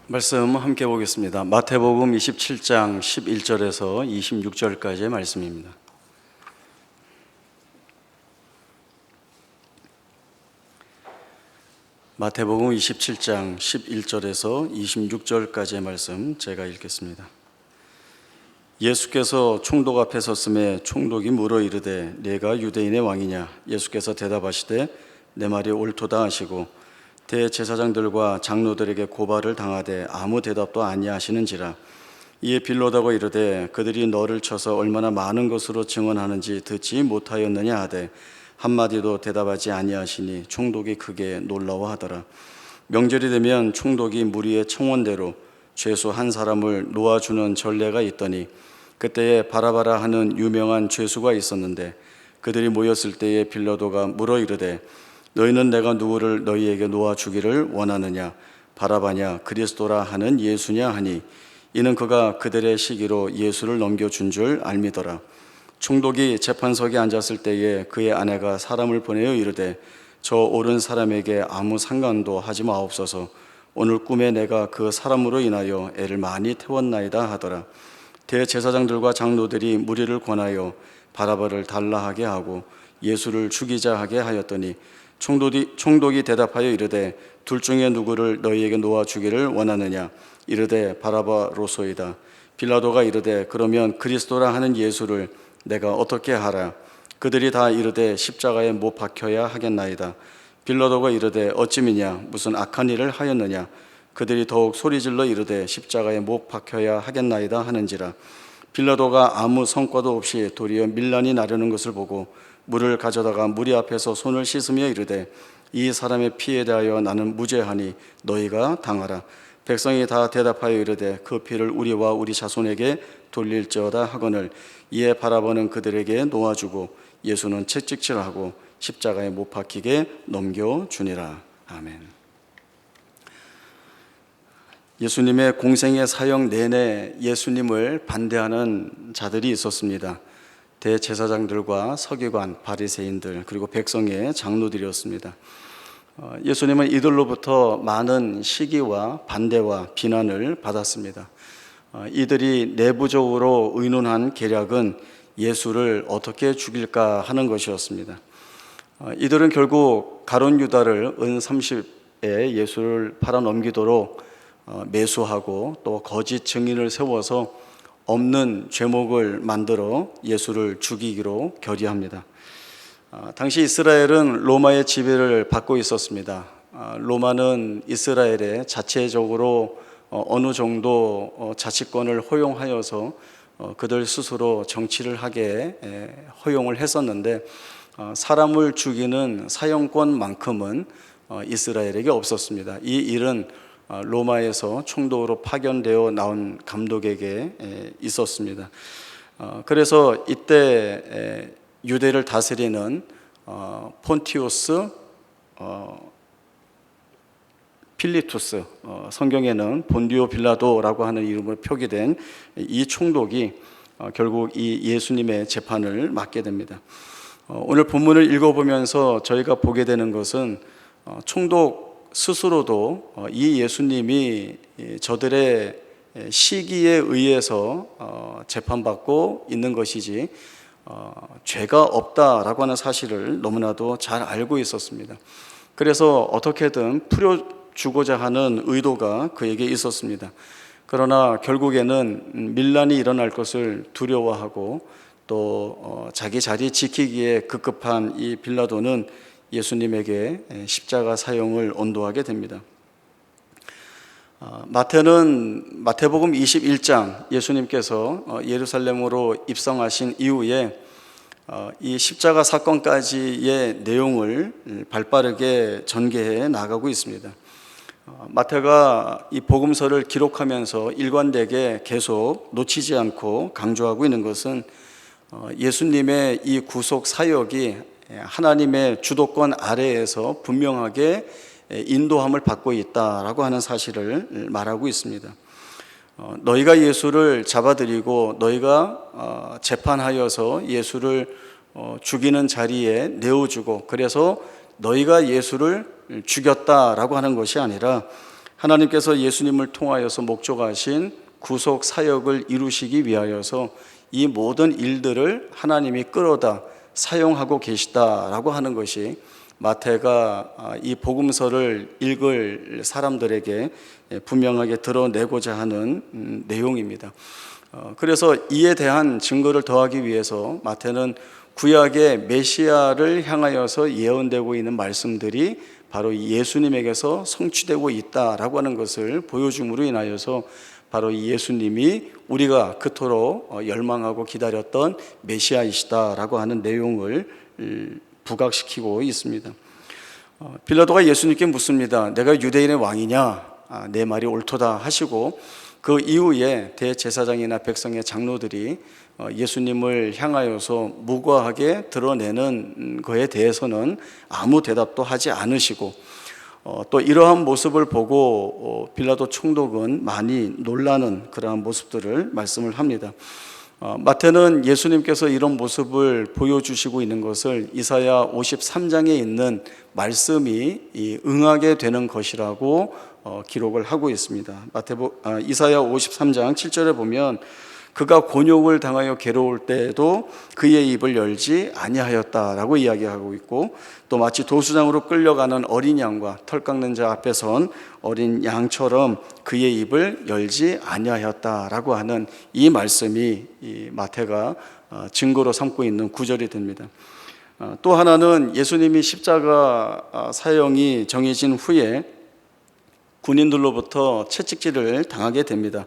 말씀 함께 보겠습니다. 마태복음 27장 11절에서 26절까지의 말씀입니다. 마태복음 27장 11절에서 26절까지의 말씀 제가 읽겠습니다. 예수께서 총독 앞에 섰음에 총독이 물어 이르되 네가 유대인의 왕이냐? 예수께서 대답하시되 내 말이 옳도다 하시고 대제사장들과 장로들에게 고발을 당하되 아무 대답도 아니하시는지라. 이에 빌로다고 이르되 그들이 너를 쳐서 얼마나 많은 것으로 증언하는지 듣지 못하였느냐 하되 한마디도 대답하지 아니하시니 총독이 크게 놀라워하더라. 명절이 되면 총독이 무리의 청원대로 죄수 한 사람을 놓아주는 전례가 있더니 그때에 바라바라 하는 유명한 죄수가 있었는데 그들이 모였을 때에 빌라도가 물어 이르되 너희는 내가 누구를 너희에게 놓아주기를 원하느냐? 바라바냐? 그리스도라 하는 예수냐? 하니 이는 그가 그들의 시기로 예수를 넘겨준 줄 알미더라. 총독이 재판석에 앉았을 때에 그의 아내가 사람을 보내어 이르되 저 옳은 사람에게 아무 상관도 하지 마옵소서. 오늘 꿈에 내가 그 사람으로 인하여 애를 많이 태웠나이다 하더라. 대제사장들과 장로들이 무리를 권하여 바라바를 달라 하게 하고 예수를 죽이자 하게 하였더니 총독이 대답하여 이르되 둘 중에 누구를 너희에게 놓아주기를 원하느냐? 이르되 바라바로소이다. 빌라도가 이르되 그러면 그리스도라 하는 예수를 내가 어떻게 하라? 그들이 다 이르되 십자가에 못 박혀야 하겠나이다. 빌라도가 이르되 어찌미냐? 무슨 악한 일을 하였느냐? 그들이 더욱 소리질러 이르되 십자가에 못 박혀야 하겠나이다 하는지라. 빌라도가 아무 성과도 없이 도리어 밀란이 나려는 것을 보고 물을 가져다가 무리 앞에서 손을 씻으며 이르되 이 사람의 피에 대하여 나는 무죄하니 너희가 당하라. 백성이 다 대답하여 이르되 그 피를 우리와 우리 자손에게 돌릴지어다 하거늘 이에 바라바는 그들에게 놓아주고 예수는 채찍질하고 십자가에 못 박히게 넘겨주니라. 아멘. 예수님의 공생의 사역 내내 예수님을 반대하는 자들이 있었습니다. 대제사장들과 서기관, 바리새인들 그리고 백성의 장로들이었습니다. 예수님은 이들로부터 많은 시기와 반대와 비난을 받았습니다. 이들이 내부적으로 의논한 계략은 예수를 어떻게 죽일까 하는 것이었습니다. 이들은 결국 가룟 유다를 은 30에 예수를 팔아넘기도록 매수하고 또 거짓 증인을 세워서 없는 죄목을 만들어 예수를 죽이기로 결의합니다. 당시 이스라엘은 로마의 지배를 받고 있었습니다. 로마는 이스라엘에 자체적으로 어느 정도 자치권을 허용하여서 그들 스스로 정치를 하게 허용을 했었는데 사람을 죽이는 사형권만큼은 이스라엘에게 없었습니다. 이 일은 로마에서 총독으로 파견되어 나온 감독에게 있었습니다. 그래서 이때 유대를 다스리는 폰티우스 필리투스, 성경에는 본디오 빌라도라고 하는 이름으로 표기된 이 총독이 결국 이 예수님의 재판을 맡게 됩니다. 오늘 본문을 읽어보면서 저희가 보게 되는 것은 총독 스스로도 이 예수님이 저들의 시기에 의해서 재판받고 있는 것이지 죄가 없다라고 하는 사실을 너무나도 잘 알고 있었습니다. 그래서 어떻게든 풀어주고자 하는 의도가 그에게 있었습니다. 그러나 결국에는 밀란이 일어날 것을 두려워하고 또 자기 자리 지키기에 급급한 이 빌라도는 예수님에게 십자가 사형을 언도하게 됩니다. 마태복음 21장 예수님께서 예루살렘으로 입성하신 이후에 이 십자가 사건까지의 내용을 발빠르게 전개해 나가고 있습니다. 마태가 이 복음서를 기록하면서 일관되게 계속 놓치지 않고 강조하고 있는 것은 예수님의 이 구속 사역이 하나님의 주도권 아래에서 분명하게 인도함을 받고 있다라고 하는 사실을 말하고 있습니다. 너희가 예수를 잡아들이고 너희가 재판하여서 예수를 죽이는 자리에 내어주고 그래서 너희가 예수를 죽였다라고 하는 것이 아니라 하나님께서 예수님을 통하여서 목적하신 구속 사역을 이루시기 위하여서 이 모든 일들을 하나님이 끌어다 사용하고 계시다라고 하는 것이 마태가 이 복음서를 읽을 사람들에게 분명하게 드러내고자 하는 내용입니다. 그래서 이에 대한 증거를 더하기 위해서 마태는 구약의 메시아를 향하여서 예언되고 있는 말씀들이 바로 예수님에게서 성취되고 있다라고 하는 것을 보여줌으로 인하여서 바로 이 예수님이 우리가 그토록 열망하고 기다렸던 메시아이시다라고 하는 내용을 부각시키고 있습니다. 빌라도가 예수님께 묻습니다. 내가 유대인의 왕이냐? 내 말이 옳도다 하시고 그 이후에 대제사장이나 백성의 장로들이 예수님을 향하여서 무고하게 드러내는 것에 대해서는 아무 대답도 하지 않으시고 또 이러한 모습을 보고 빌라도 총독은 많이 놀라는 그러한 모습들을 말씀을 합니다. 마태는 예수님께서 이런 모습을 보여주시고 있는 것을 이사야 53장에 있는 말씀이 응하게 되는 것이라고 기록을 하고 있습니다. 이사야 53장 7절에 보면 그가 곤욕을 당하여 괴로울 때에도 그의 입을 열지 아니하였다라고 이야기하고 있고, 또 마치 도수장으로 끌려가는 어린 양과 털 깎는 자 앞에 선 어린 양처럼 그의 입을 열지 아니하였다라고 하는 이 말씀이 이 마태가 증거로 삼고 있는 구절이 됩니다. 또 하나는 예수님이 십자가 사형이 정해진 후에 군인들로부터 채찍질을 당하게 됩니다.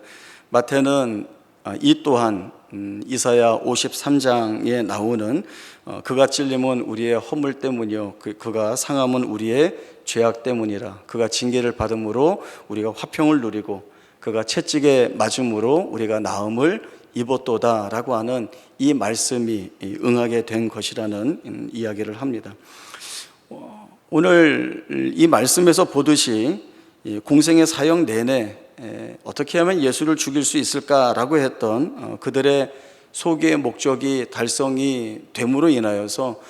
마태는 이 또한 이사야 53장에 나오는 그가 찔림은 우리의 허물 때문이요 그가 상함은 우리의 죄악 때문이라. 그가 징계를 받음으로 우리가 화평을 누리고 그가 채찍에 맞음으로 우리가 나음을 입었도다 라고 하는 이 말씀이 응하게 된 것이라는 이야기를 합니다. 오늘 이 말씀에서 보듯이 공생의 사역 내내 어떻게 하면 예수를 죽일 수 있을까라고 했던 그들의 소기의 목적이 달성이 됨으로 인하여서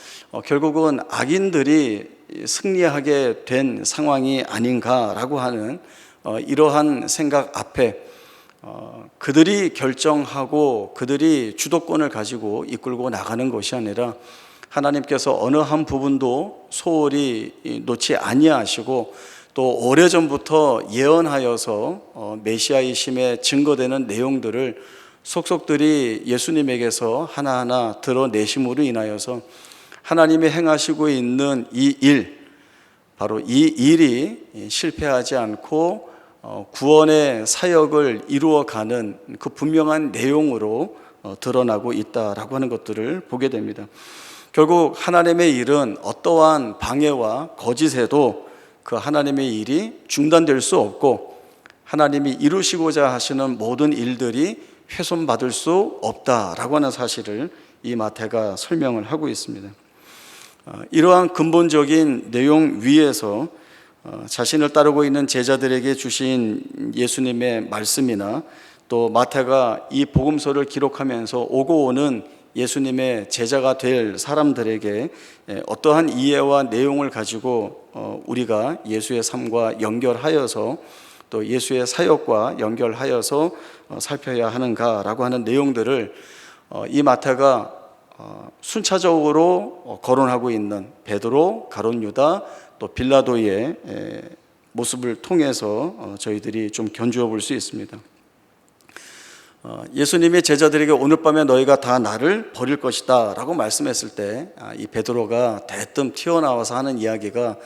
결국은 악인들이 승리하게 된 상황이 아닌가라고 하는 이러한 생각 앞에 그들이 결정하고 그들이 주도권을 가지고 이끌고 나가는 것이 아니라 하나님께서 어느 한 부분도 소홀히 놓지 아니하시고 또 오래전부터 예언하여서 메시아이심에 증거되는 내용들을 속속들이 예수님에게서 하나하나 드러내심으로 인하여서 하나님이 행하시고 있는 이 일, 바로 이 일이 실패하지 않고 구원의 사역을 이루어가는 그 분명한 내용으로 드러나고 있다라고 하는 것들을 보게 됩니다. 결국 하나님의 일은 어떠한 방해와 거짓에도 그 하나님의 일이 중단될 수 없고 하나님이 이루시고자 하시는 모든 일들이 훼손받을 수 없다라고 하는 사실을 이 마태가 설명을 하고 있습니다. 이러한 근본적인 내용 위에서 자신을 따르고 있는 제자들에게 주신 예수님의 말씀이나 또 마태가 이 복음서를 기록하면서 오고 오는 예수님의 제자가 될 사람들에게 어떠한 이해와 내용을 가지고 우리가 예수의 삶과 연결하여서 또 예수의 사역과 연결하여서 살펴야 하는가라고 하는 내용들을 이 마태가 순차적으로 거론하고 있는 베드로, 가룟 유다, 또 빌라도의 모습을 통해서 저희들이 좀 견주어 볼 수 있습니다. 예수님이 제자들에게 오늘 밤에 너희가 다 나를 버릴 것이다 라고 말씀했을 때 이 베드로가 대뜸 튀어나와서 하는 이야기가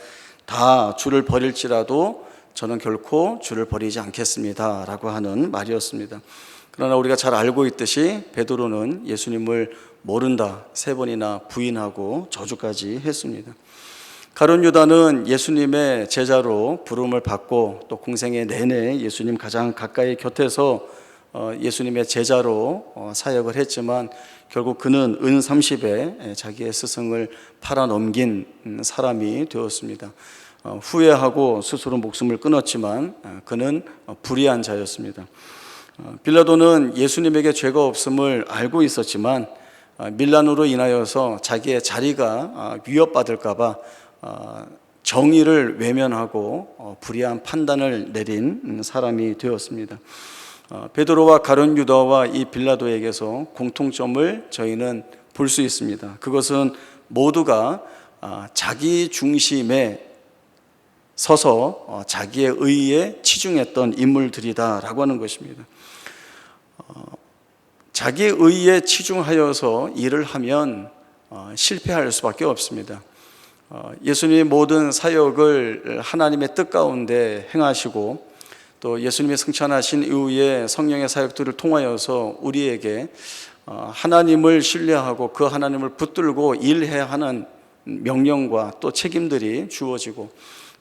다 주를 버릴지라도 저는 결코 주를 버리지 않겠습니다 라고 하는 말이었습니다. 그러나 우리가 잘 알고 있듯이 베드로는 예수님을 모른다 3번이나 부인하고 저주까지 했습니다. 가룟 유다는 예수님의 제자로 부름을 받고 또 공생애 내내 예수님 가장 가까이 곁에서 예수님의 제자로 사역을 했지만 결국 그는 은 30에 자기의 스승을 팔아넘긴 사람이 되었습니다. 후회하고 스스로 목숨을 끊었지만 그는 불의한 자였습니다. 빌라도는 예수님에게 죄가 없음을 알고 있었지만 밀란으로 인하여서 자기의 자리가 위협받을까 봐 정의를 외면하고 불의한 판단을 내린 사람이 되었습니다. 베드로와 가룟 유다와 이 빌라도에게서 공통점을 저희는 볼 수 있습니다. 그것은 모두가 자기 중심에 서서 자기의 의에 치중했던 인물들이다라고 하는 것입니다. 자기 의에 치중하여서 일을 하면 실패할 수밖에 없습니다. 예수님의 모든 사역을 하나님의 뜻 가운데 행하시고 또 예수님의 승천하신 이후에 성령의 사역들을 통하여서 우리에게 하나님을 신뢰하고 그 하나님을 붙들고 일해야 하는 명령과 또 책임들이 주어지고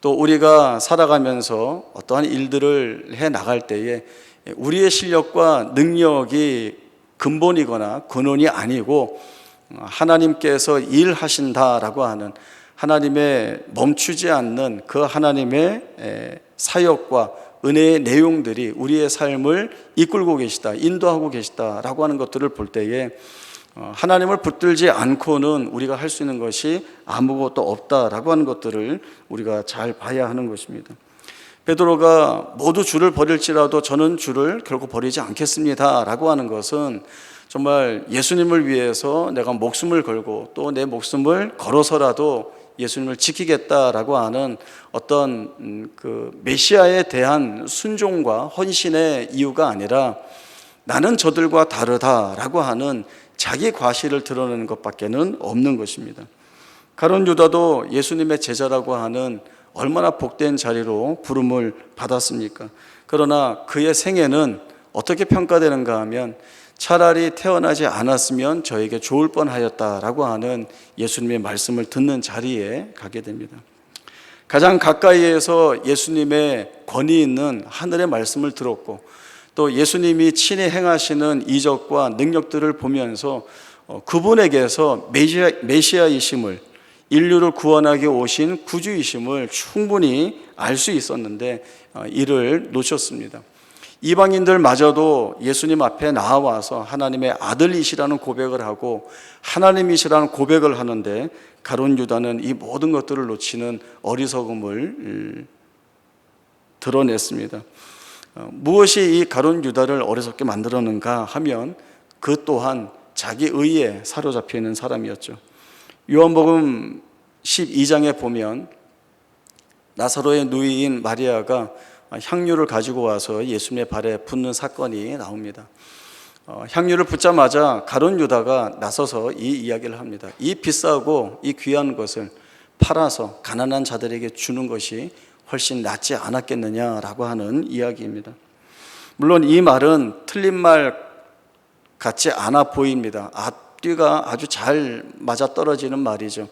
또 우리가 살아가면서 어떠한 일들을 해 나갈 때에 우리의 실력과 능력이 근본이거나 근원이 아니고 하나님께서 일하신다라고 하는 하나님의 멈추지 않는 그 하나님의 사역과 은혜의 내용들이 우리의 삶을 이끌고 계시다, 인도하고 계시다라고 하는 것들을 볼 때에 하나님을 붙들지 않고는 우리가 할 수 있는 것이 아무것도 없다라고 하는 것들을 우리가 잘 봐야 하는 것입니다. 베드로가 모두 주를 버릴지라도 저는 주를 결코 버리지 않겠습니다 라고 하는 것은 정말 예수님을 위해서 내가 목숨을 걸고 또 내 목숨을 걸어서라도 예수님을 지키겠다라고 하는 어떤 그 메시아에 대한 순종과 헌신의 이유가 아니라 나는 저들과 다르다라고 하는 자기 과시를 드러내는 것밖에는 없는 것입니다. 가룟 유다도 예수님의 제자라고 하는 얼마나 복된 자리로 부름을 받았습니까? 그러나 그의 생애는 어떻게 평가되는가 하면 차라리 태어나지 않았으면 저에게 좋을 뻔하였다라고 하는 예수님의 말씀을 듣는 자리에 가게 됩니다. 가장 가까이에서 예수님의 권위 있는 하늘의 말씀을 들었고 또 예수님이 친히 행하시는 이적과 능력들을 보면서 그분에게서 메시아이심을, 인류를 구원하기 오신 구주이심을 충분히 알 수 있었는데 이를 놓쳤습니다. 이방인들마저도 예수님 앞에 나와서 하나님의 아들이시라는 고백을 하고 하나님이시라는 고백을 하는데 가룟 유다는 이 모든 것들을 놓치는 어리석음을 드러냈습니다. 무엇이 이 가룟 유다를 어리석게 만들었는가 하면 그 또한 자기 의에 사로잡혀 있는 사람이었죠. 요한복음 12장에 보면 나사로의 누이인 마리아가 향유를 가지고 와서 예수님의 발에 붓는 사건이 나옵니다. 향유를 붓자마자 가룟 유다가 나서서 이 이야기를 합니다. 이 비싸고 이 귀한 것을 팔아서 가난한 자들에게 주는 것이 훨씬 낫지 않았겠느냐라고 하는 이야기입니다. 물론 이 말은 틀린 말 같지 않아 보입니다. 앞뒤가 아주 잘 맞아떨어지는 말이죠.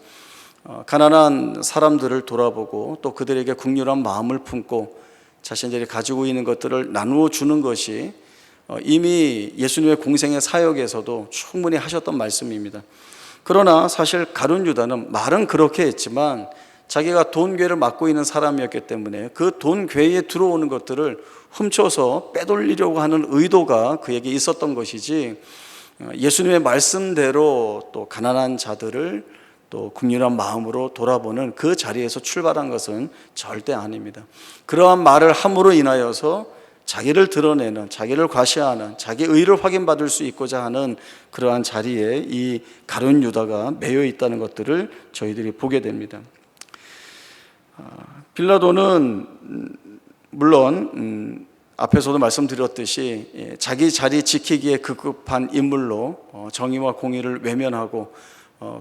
가난한 사람들을 돌아보고 또 그들에게 긍휼한 마음을 품고 자신들이 가지고 있는 것들을 나누어 주는 것이 이미 예수님의 공생의 사역에서도 충분히 하셨던 말씀입니다. 그러나 사실 가룟 유다는 말은 그렇게 했지만 자기가 돈괴를 맡고 있는 사람이었기 때문에 그 돈괴에 들어오는 것들을 훔쳐서 빼돌리려고 하는 의도가 그에게 있었던 것이지 예수님의 말씀대로 또 가난한 자들을 또 긍휼한 마음으로 돌아보는 그 자리에서 출발한 것은 절대 아닙니다. 그러한 말을 함으로 인하여서 자기를 드러내는, 자기를 과시하는, 자기 의를 확인받을 수 있고자 하는 그러한 자리에 이 가룟 유다가 매여 있다는 것들을 저희들이 보게 됩니다. 빌라도는 물론 앞에서도 말씀드렸듯이 자기 자리 지키기에 급급한 인물로 정의와 공의를 외면하고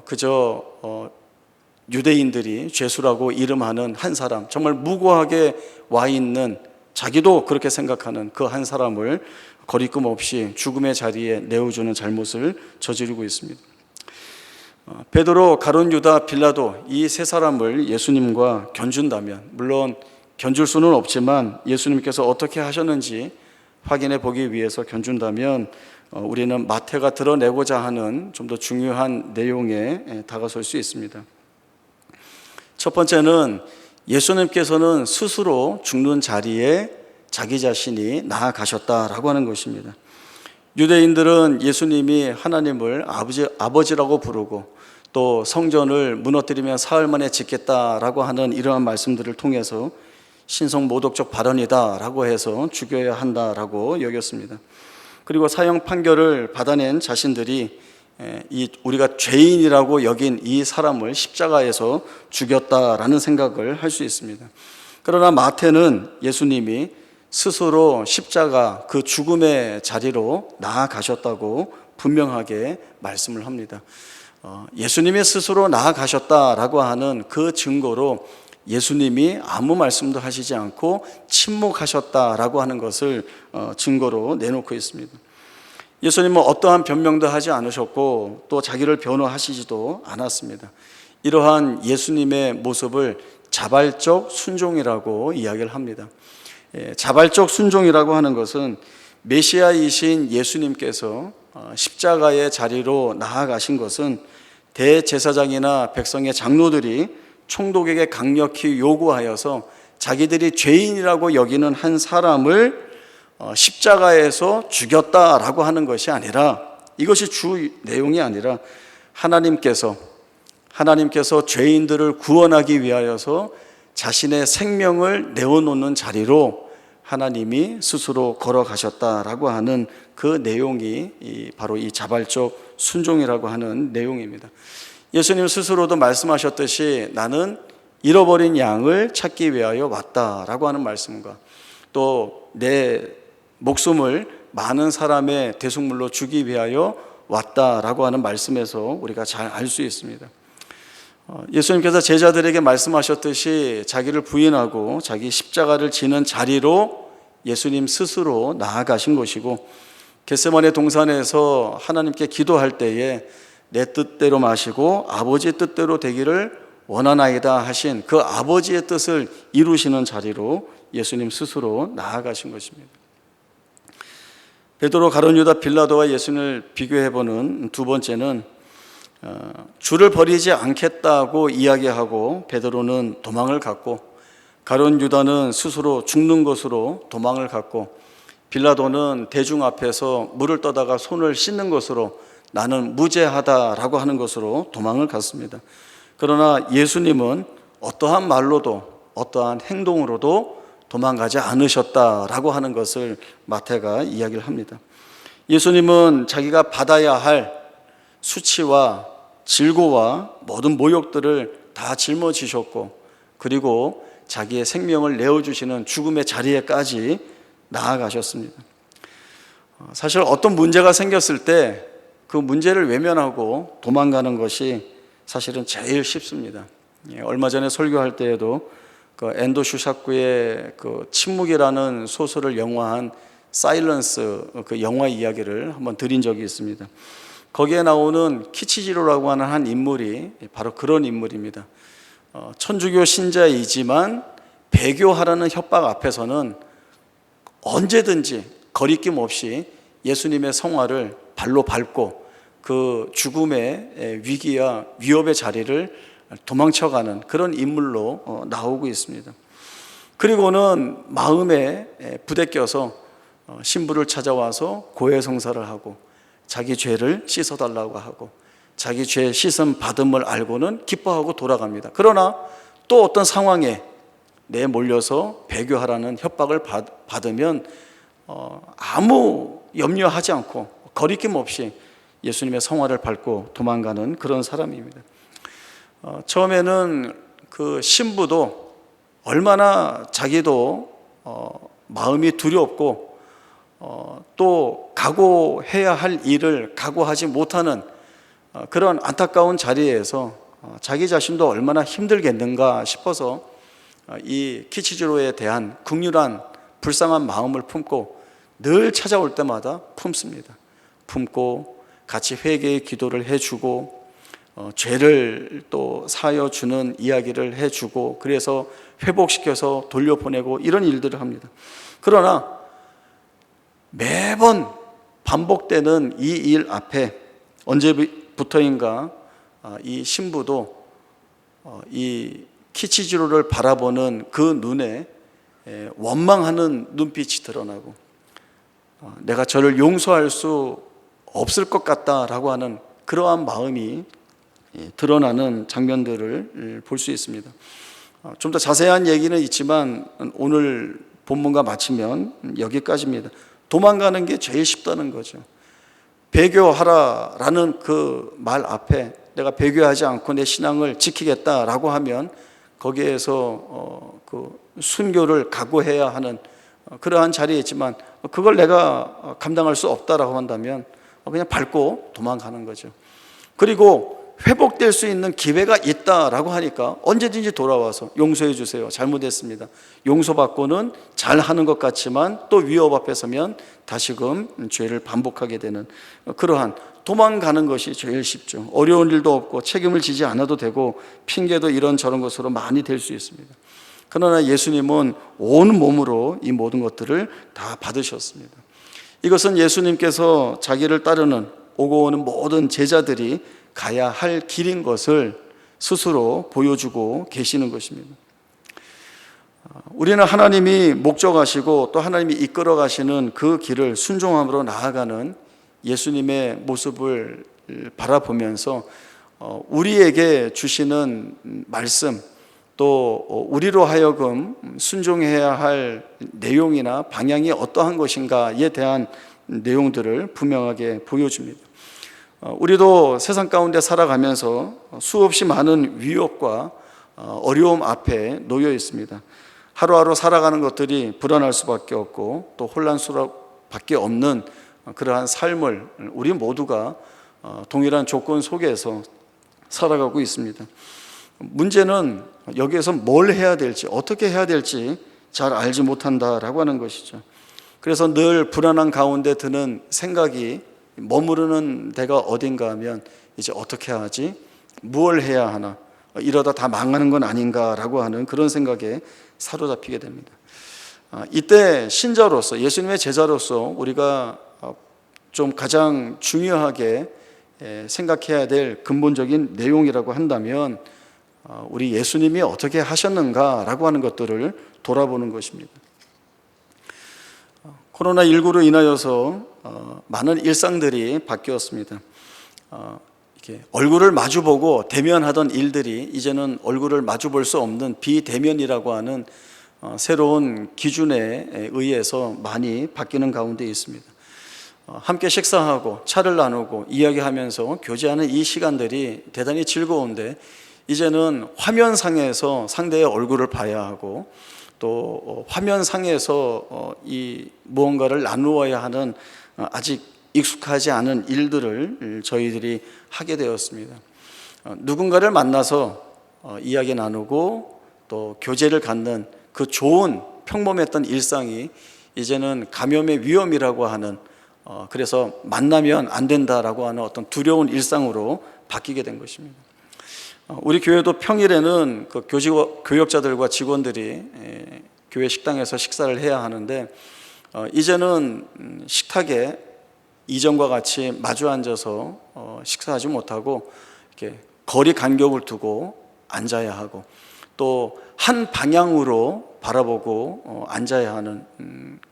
그저 유대인들이 죄수라고 이름하는 한 사람, 정말 무고하게 와 있는, 자기도 그렇게 생각하는 그 한 사람을 거리낌 없이 죽음의 자리에 내어주는 잘못을 저지르고 있습니다. 베드로, 가룟 유다, 빌라도 이 세 사람을 예수님과 견준다면, 물론 견줄 수는 없지만 예수님께서 어떻게 하셨는지 확인해 보기 위해서 견준다면 우리는 마태가 드러내고자 하는 좀 더 중요한 내용에 다가설 수 있습니다. 첫 번째는 예수님께서는 스스로 죽는 자리에 자기 자신이 나아가셨다라고 하는 것입니다. 유대인들은 예수님이 하나님을 아버지라고 부르고 또 성전을 무너뜨리면 사흘 만에 짓겠다라고 하는 이러한 말씀들을 통해서 신성 모독적 발언이다라고 해서 죽여야 한다라고 여겼습니다. 그리고 사형 판결을 받아낸 자신들이 우리가 죄인이라고 여긴 이 사람을 십자가에서 죽였다라는 생각을 할 수 있습니다. 그러나 마태는 예수님이 스스로 십자가 그 죽음의 자리로 나아가셨다고 분명하게 말씀을 합니다. 예수님이 스스로 나아가셨다라고 하는 그 증거로 예수님이 아무 말씀도 하시지 않고 침묵하셨다라고 하는 것을 증거로 내놓고 있습니다. 예수님은 어떠한 변명도 하지 않으셨고 또 자기를 변호하시지도 않았습니다. 이러한 예수님의 모습을 자발적 순종이라고 이야기를 합니다. 자발적 순종이라고 하는 것은 메시아이신 예수님께서 십자가의 자리로 나아가신 것은 대제사장이나 백성의 장로들이 총독에게 강력히 요구하여서 자기들이 죄인이라고 여기는 한 사람을 십자가에서 죽였다라고 하는 것이 아니라, 이것이 주 내용이 아니라 하나님께서 죄인들을 구원하기 위하여서 자신의 생명을 내어놓는 자리로 하나님이 스스로 걸어가셨다라고 하는 그 내용이 바로 이 자발적 순종이라고 하는 내용입니다. 예수님 스스로도 말씀하셨듯이 나는 잃어버린 양을 찾기 위하여 왔다라고 하는 말씀과 또 내 목숨을 많은 사람의 대속물로 주기 위하여 왔다라고 하는 말씀에서 우리가 잘 알 수 있습니다. 예수님께서 제자들에게 말씀하셨듯이 자기를 부인하고 자기 십자가를 지는 자리로 예수님 스스로 나아가신 것이고, 겟세마네 동산에서 하나님께 기도할 때에 내 뜻대로 마시고 아버지의 뜻대로 되기를 원하나이다 하신 그 아버지의 뜻을 이루시는 자리로 예수님 스스로 나아가신 것입니다. 베드로, 가룟, 유다, 빌라도와 예수님을 비교해보는 두 번째는 주를 버리지 않겠다고 이야기하고 베드로는 도망을 갔고, 가룟, 유다는 스스로 죽는 것으로 도망을 갔고, 빌라도는 대중 앞에서 물을 떠다가 손을 씻는 것으로 나는 무죄하다라고 하는 것으로 도망을 갔습니다. 그러나 예수님은 어떠한 말로도 어떠한 행동으로도 도망가지 않으셨다라고 하는 것을 마태가 이야기를 합니다. 예수님은 자기가 받아야 할 수치와 질고와 모든 모욕들을 다 짊어지셨고, 그리고 자기의 생명을 내어주시는 죽음의 자리에까지 나아가셨습니다. 사실 어떤 문제가 생겼을 때 그 문제를 외면하고 도망가는 것이 사실은 제일 쉽습니다. 얼마 전에 설교할 때에도 그 엔도 슈샤쿠의 그 침묵이라는 소설을 영화한 사일런스 그 영화 이야기를 한번 드린 적이 있습니다. 거기에 나오는 키치지로라고 하는 한 인물이 바로 그런 인물입니다. 천주교 신자이지만 배교하라는 협박 앞에서는 언제든지 거리낌 없이 예수님의 성화를 발로 밟고 그 죽음의 위기와 위협의 자리를 도망쳐가는 그런 인물로 나오고 있습니다. 그리고는 마음에 부대껴서 신부를 찾아와서 고해성사를 하고 자기 죄를 씻어달라고 하고 자기 죄 씻음 받음을 알고는 기뻐하고 돌아갑니다. 그러나 또 어떤 상황에 내몰려서 배교하라는 협박을 받으면 아무 염려하지 않고 거리낌 없이 예수님의 성화를 밟고 도망가는 그런 사람입니다. 처음에는 그 신부도 얼마나 자기도 마음이 두렵고 또 각오해야 할 일을 각오하지 못하는 그런 안타까운 자리에서 자기 자신도 얼마나 힘들겠는가 싶어서 이 키치지로에 대한 긍휼한 불쌍한 마음을 품고 늘 찾아올 때마다 품고 같이 회개의 기도를 해주고 죄를 또 사여주는 이야기를 해주고 그래서 회복시켜서 돌려보내고 이런 일들을 합니다. 그러나 매번 반복되는 이 일 앞에 언제부터인가 이 신부도 이 키치지로를 바라보는 그 눈에 원망하는 눈빛이 드러나고 내가 저를 용서할 수 없을 것 같다라고 하는 그러한 마음이 드러나는 장면들을 볼 수 있습니다. 좀 더 자세한 얘기는 있지만 오늘 본문과 마치면 여기까지입니다. 도망가는 게 제일 쉽다는 거죠. 배교하라라는 그 말 앞에 내가 배교하지 않고 내 신앙을 지키겠다라고 하면 거기에서 그 순교를 각오해야 하는 그러한 자리에 있지만 그걸 내가 감당할 수 없다라고 한다면 그냥 밟고 도망가는 거죠. 그리고 회복될 수 있는 기회가 있다라고 하니까 언제든지 돌아와서 용서해 주세요. 잘못했습니다. 용서받고는 잘하는 것 같지만 또 위협 앞에 서면 다시금 죄를 반복하게 되는 그러한 도망가는 것이 제일 쉽죠. 어려운 일도 없고 책임을 지지 않아도 되고 핑계도 이런저런 것으로 많이 될 수 있습니다. 그러나 예수님은 온 몸으로 이 모든 것들을 다 받으셨습니다. 이것은 예수님께서 자기를 따르는 오고 오는 모든 제자들이 가야 할 길인 것을 스스로 보여주고 계시는 것입니다. 우리는 하나님이 목적하시고 또 하나님이 이끌어 가시는 그 길을 순종함으로 나아가는 예수님의 모습을 바라보면서 우리에게 주시는 말씀 또 우리로 하여금 순종해야 할 내용이나 방향이 어떠한 것인가에 대한 내용들을 분명하게 보여줍니다. 우리도 세상 가운데 살아가면서 수없이 많은 위협과 어려움 앞에 놓여 있습니다. 하루하루 살아가는 것들이 불안할 수밖에 없고 또 혼란스럽밖에 없는 그러한 삶을 우리 모두가 동일한 조건 속에서 살아가고 있습니다. 문제는 여기에서 뭘 해야 될지 어떻게 해야 될지 잘 알지 못한다라고 하는 것이죠. 그래서 늘 불안한 가운데 드는 생각이 머무르는 데가 어딘가 하면 이제 어떻게 하지? 무엇을 해야 하나? 이러다 다 망하는 건 아닌가라고 하는 그런 생각에 사로잡히게 됩니다. 이때 신자로서 예수님의 제자로서 우리가 좀 가장 중요하게 생각해야 될 근본적인 내용이라고 한다면 우리 예수님이 어떻게 하셨는가라고 하는 것들을 돌아보는 것입니다. 코로나19로 인하여서 많은 일상들이 바뀌었습니다. 이렇게 얼굴을 마주보고 대면하던 일들이 이제는 얼굴을 마주볼 수 없는 비대면이라고 하는 새로운 기준에 의해서 많이 바뀌는 가운데 있습니다. 함께 식사하고 차를 나누고 이야기하면서 교제하는 이 시간들이 대단히 즐거운데 이제는 화면상에서 상대의 얼굴을 봐야 하고 또 화면상에서 이 무언가를 나누어야 하는 아직 익숙하지 않은 일들을 저희들이 하게 되었습니다. 누군가를 만나서 이야기 나누고 또 교제를 갖는 그 좋은 평범했던 일상이 이제는 감염의 위험이라고 하는 그래서 만나면 안 된다라고 하는 어떤 두려운 일상으로 바뀌게 된 것입니다. 우리 교회도 평일에는 그 교역자들과 직원들이 교회 식당에서 식사를 해야 하는데 이제는 식탁에 이전과 같이 마주 앉아서 식사하지 못하고 이렇게 거리 간격을 두고 앉아야 하고 또 한 방향으로 바라보고 앉아야 하는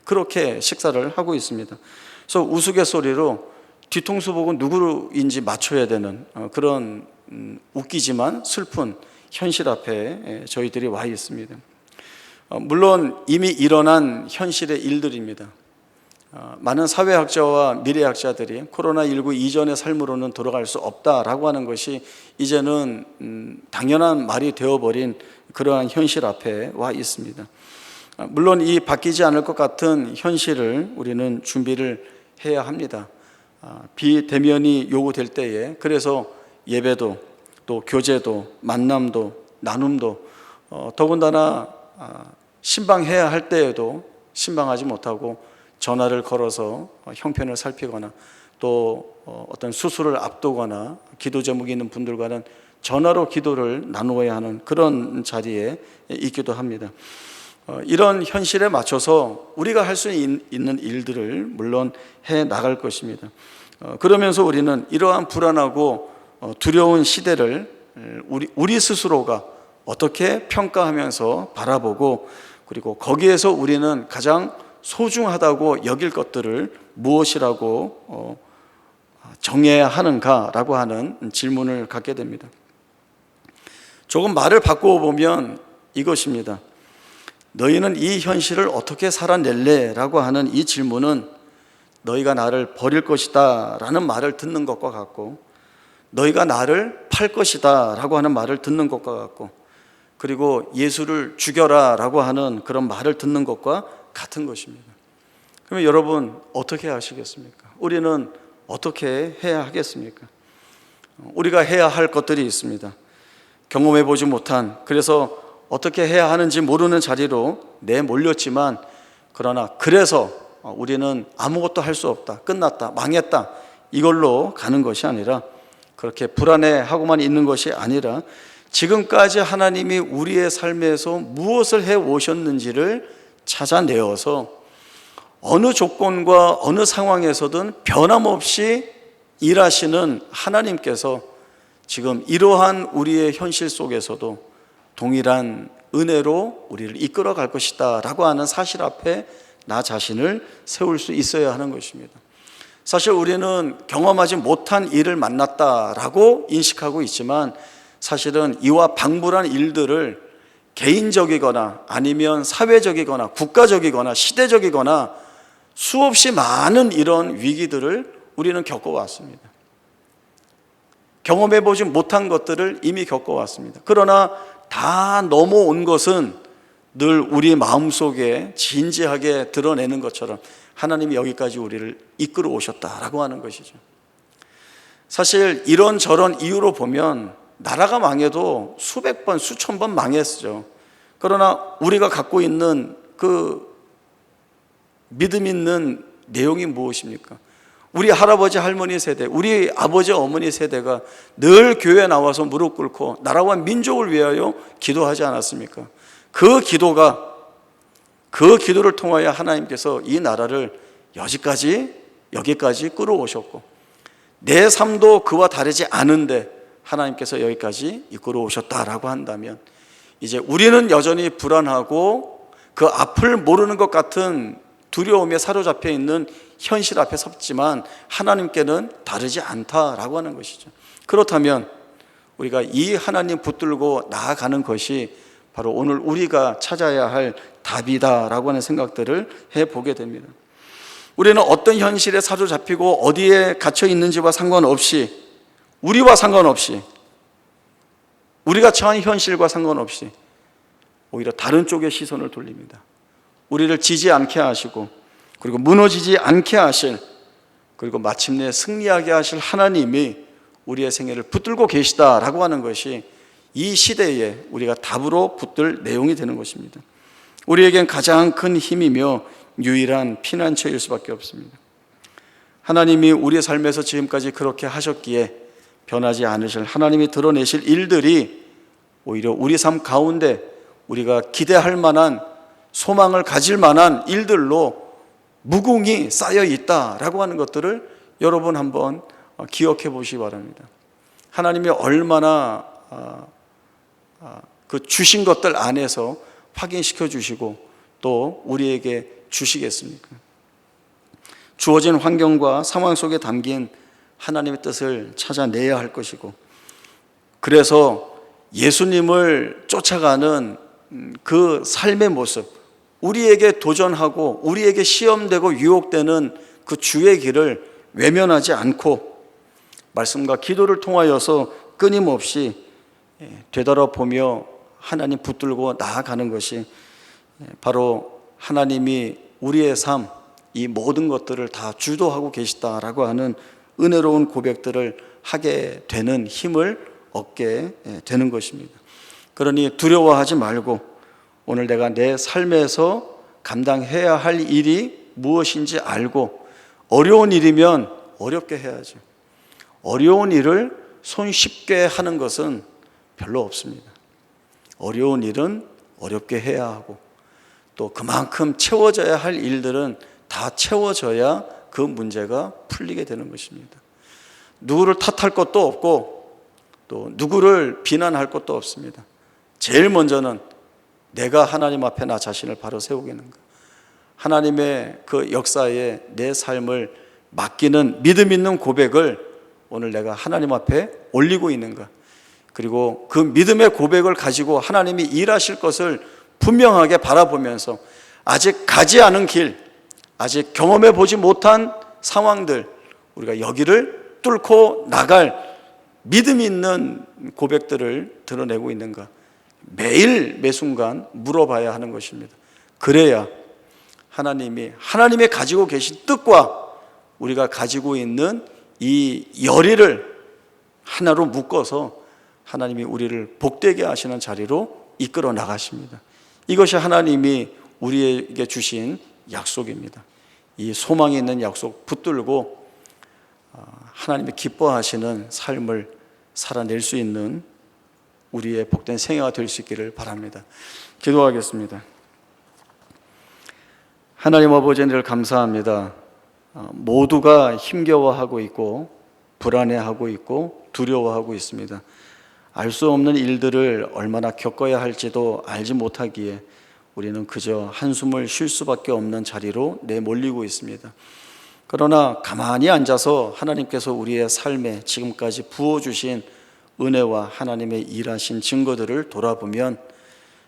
그렇게 식사를 하고 있습니다. 그래서 우스갯소리로 뒤통수 보고 누구인지 맞춰야 되는 그런 웃기지만 슬픈 현실 앞에 저희들이 와 있습니다. 물론 이미 일어난 현실의 일들입니다. 많은 사회학자와 미래학자들이 코로나19 이전의 삶으로는 돌아갈 수 없다라고 하는 것이 이제는 당연한 말이 되어버린 그러한 현실 앞에 와 있습니다. 물론 이 바뀌지 않을 것 같은 현실을 우리는 준비를 해야 합니다. 비대면이 요구될 때에 그래서 예배도 또 교제도 만남도 나눔도 더군다나 신방해야 할 때에도 신방하지 못하고 전화를 걸어서 형편을 살피거나 또 어떤 수술을 앞두거나 기도 제목이 있는 분들과는 전화로 기도를 나누어야 하는 그런 자리에 있기도 합니다. 이런 현실에 맞춰서 우리가 할 수 있는 일들을 물론 해 나갈 것입니다. 그러면서 우리는 이러한 불안하고 두려운 시대를 우리 스스로가 어떻게 평가하면서 바라보고 그리고 거기에서 우리는 가장 소중하다고 여길 것들을 무엇이라고 정해야 하는가라고 하는 질문을 갖게 됩니다. 조금 말을 바꾸어 보면 이것입니다. 너희는 이 현실을 어떻게 살아낼래? 라고 하는 이 질문은 너희가 나를 버릴 것이다 라는 말을 듣는 것과 같고, 너희가 나를 팔 것이다 라고 하는 말을 듣는 것과 같고, 그리고 예수를 죽여라 라고 하는 그런 말을 듣는 것과 같은 것입니다. 그러면 여러분 어떻게 하시겠습니까? 우리는 어떻게 해야 하겠습니까? 우리가 해야 할 것들이 있습니다. 경험해 보지 못한, 그래서 어떻게 해야 하는지 모르는 자리로 내몰렸지만, 그러나 그래서 우리는 아무것도 할 수 없다, 끝났다, 망했다, 이걸로 가는 것이 아니라, 그렇게 불안해하고만 있는 것이 아니라 지금까지 하나님이 우리의 삶에서 무엇을 해 오셨는지를 찾아내어서 어느 조건과 어느 상황에서든 변함없이 일하시는 하나님께서 지금 이러한 우리의 현실 속에서도 동일한 은혜로 우리를 이끌어 갈 것이다 라고 하는 사실 앞에 나 자신을 세울 수 있어야 하는 것입니다. 사실 우리는 경험하지 못한 일을 만났다라고 인식하고 있지만, 사실은 이와 방불한 일들을 개인적이거나 아니면 사회적이거나 국가적이거나 시대적이거나 수없이 많은 이런 위기들을 우리는 겪어왔습니다. 경험해보지 못한 것들을 이미 겪어왔습니다. 그러나 다 넘어온 것은 늘 우리 마음속에 진지하게 드러내는 것처럼 하나님이 여기까지 우리를 이끌어 오셨다라고 하는 것이죠. 사실 이런저런 이유로 보면 나라가 망해도 수백 번, 수천 번 망했죠. 그러나 우리가 갖고 있는 그 믿음 있는 내용이 무엇입니까? 우리 할아버지 할머니 세대, 우리 아버지 어머니 세대가 늘 교회에 나와서 무릎 꿇고 나라와 민족을 위하여 기도하지 않았습니까? 그 기도를 통하여 하나님께서 이 나라를 여기까지 끌어오셨고, 내 삶도 그와 다르지 않은데 하나님께서 여기까지 이끌어 오셨다라고 한다면, 이제 우리는 여전히 불안하고 그 앞을 모르는 것 같은 두려움에 사로잡혀 있는 현실 앞에 섰지만 하나님께는 다르지 않다라고 하는 것이죠. 그렇다면 우리가 이 하나님 붙들고 나아가는 것이 바로 오늘 우리가 찾아야 할 답이다라고 하는 생각들을 해보게 됩니다. 우리는 어떤 현실에 사로잡히고 어디에 갇혀 있는지와 상관없이, 우리와 상관없이, 우리가 처한 현실과 상관없이 오히려 다른 쪽에 시선을 돌립니다. 우리를 지지 않게 하시고, 그리고 무너지지 않게 하실, 그리고 마침내 승리하게 하실 하나님이 우리의 생애를 붙들고 계시다라고 하는 것이 이 시대에 우리가 답으로 붙들 내용이 되는 것입니다. 우리에겐 가장 큰 힘이며 유일한 피난처일 수밖에 없습니다. 하나님이 우리의 삶에서 지금까지 그렇게 하셨기에 변하지 않으실 하나님이 드러내실 일들이 오히려 우리 삶 가운데 우리가 기대할 만한, 소망을 가질 만한 일들로 무궁히 쌓여 있다라고 하는 것들을 여러분 한번 기억해 보시기 바랍니다. 하나님이 얼마나 그 주신 것들 안에서 확인시켜 주시고 또 우리에게 주시겠습니까? 주어진 환경과 상황 속에 담긴 하나님의 뜻을 찾아내야 할 것이고, 그래서 예수님을 쫓아가는 그 삶의 모습, 우리에게 도전하고 우리에게 시험되고 유혹되는 그 주의 길을 외면하지 않고 말씀과 기도를 통하여서 끊임없이 되돌아보며 하나님 붙들고 나아가는 것이 바로 하나님이 우리의 삶, 이 모든 것들을 다 주도하고 계시다라고 하는 은혜로운 고백들을 하게 되는 힘을 얻게 되는 것입니다. 그러니 두려워하지 말고 오늘 내가 내 삶에서 감당해야 할 일이 무엇인지 알고, 어려운 일이면 어렵게 해야죠. 어려운 일을 손쉽게 하는 것은 별로 없습니다. 어려운 일은 어렵게 해야 하고, 또 그만큼 채워져야 할 일들은 다 채워져야 그 문제가 풀리게 되는 것입니다. 누구를 탓할 것도 없고 또 누구를 비난할 것도 없습니다. 제일 먼저는 내가 하나님 앞에 나 자신을 바로 세우겠는가, 하나님의 그 역사에 내 삶을 맡기는 믿음 있는 고백을 오늘 내가 하나님 앞에 올리고 있는가? 그리고 그 믿음의 고백을 가지고 하나님이 일하실 것을 분명하게 바라보면서 아직 가지 않은 길, 아직 경험해 보지 못한 상황들, 우리가 여기를 뚫고 나갈 믿음 있는 고백들을 드러내고 있는가? 매일 매순간 물어봐야 하는 것입니다. 그래야 하나님이 가지고 계신 뜻과 우리가 가지고 있는 이 열의를 하나로 묶어서 하나님이 우리를 복되게 하시는 자리로 이끌어 나가십니다. 이것이 하나님이 우리에게 주신 약속입니다. 이 소망이 있는 약속 붙들고 하나님이 기뻐하시는 삶을 살아낼 수 있는 우리의 복된 생애가 될 수 있기를 바랍니다. 기도하겠습니다. 하나님 아버지, 늘 감사합니다. 모두가 힘겨워하고 있고 불안해하고 있고 두려워하고 있습니다. 알 수 없는 일들을 얼마나 겪어야 할지도 알지 못하기에 우리는 그저 한숨을 쉴 수밖에 없는 자리로 내몰리고 있습니다. 그러나 가만히 앉아서 하나님께서 우리의 삶에 지금까지 부어주신 은혜와 하나님의 일하신 증거들을 돌아보면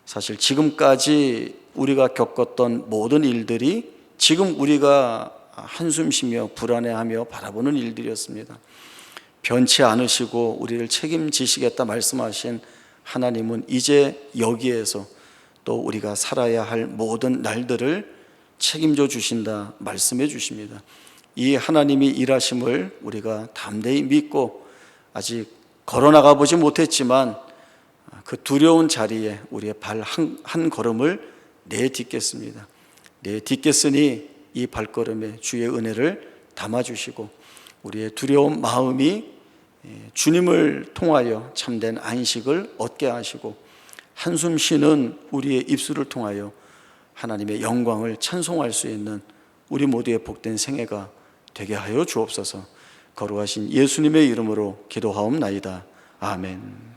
사실 지금까지 우리가 겪었던 모든 일들이 지금 우리가 한숨 쉬며 불안해하며 바라보는 일들이었습니다. 변치 않으시고 우리를 책임지시겠다 말씀하신 하나님은 이제 여기에서 또 우리가 살아야 할 모든 날들을 책임져 주신다 말씀해 주십니다. 이 하나님이 일하심을 우리가 담대히 믿고 아직 걸어나가 보지 못했지만 그 두려운 자리에 우리의 발 한 걸음을 내딛겠습니다. 내딛겠으니 이 발걸음에 주의 은혜를 담아주시고 우리의 두려운 마음이 주님을 통하여 참된 안식을 얻게 하시고 한숨 쉬는 우리의 입술을 통하여 하나님의 영광을 찬송할 수 있는 우리 모두의 복된 생애가 되게 하여 주옵소서. 거룩하신 예수님의 이름으로 기도하옵나이다. 아멘.